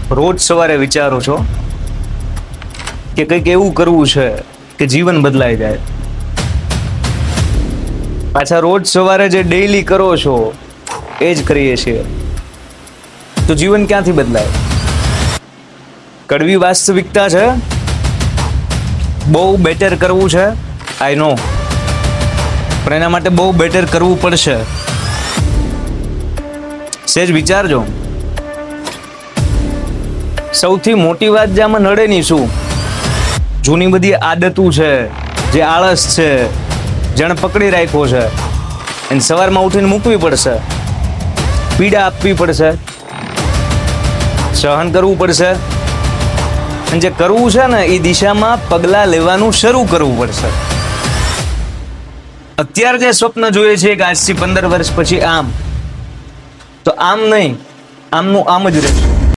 રોજ સવારે વિચારો છો કે કંઈક એવું કરવું છે કે જીવન બદલાઈ જાય, પાછા રોજ સવારે જે ડેઈલી કરો છો એ જ કરીએ છીએ, તો જીવન ક્યાંથી બદલાય? કડવી વાસ્તવિકતા છે. બહુ બેટર કરવું છે, આઈ નો, પણ એના માટે બહુ બેટર કરવું પડશે. સેજ વિચારજો. સૌથી મોટી વાત જે આમાં નડે નહીં શું? જૂની બધી આદતું છે, જે આળસ છે, જેણે પકડી રાખ્યો છે, એને સવારમાં ઉઠીને મૂકવી પડશે, પીડા આપવી પડશે, સહન કરવું પડશે, અને જે કરવું છે ને એ દિશામાં પગલાં લેવાનું શરૂ કરવું પડશે. અત્યારે જે સ્વપ્ન જોઈએ છે કે આજથી 15 વર્ષ પછી આમ, તો આમ નહીં, આમનું આમ જ રહેશે.